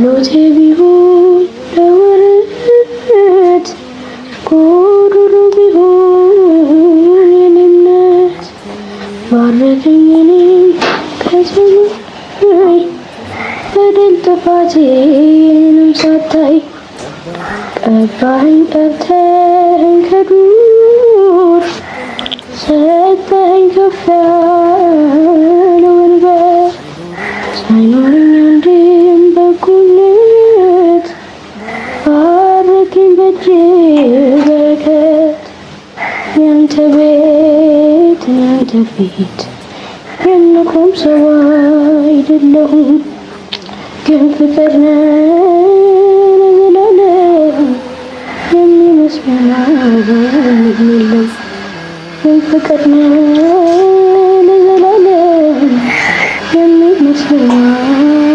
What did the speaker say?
ጸሎቴ ቢሆን ለወረት ጎዶሎ ቢሆን የኔ እምነት ባረከኝ እኔን ከሰማይ በደል ጥፋቴንም ሳታይ ቀባኸኝ ጠርተኸኝ ከዱር ሰጠኸኝ ከፍ ያለ ወንበር ሳይኖረኝ አንድም በጎነት ባረከኝ በእጅ በረከት ያንተ ቤት ያንተ ፊት የምቆም ሰው አይደለሁም ግን ፍቅር ነህ ለዘላለም የሚመስለን የለም ግን ፍቅር ነህ ለዘላለም የሚመስለን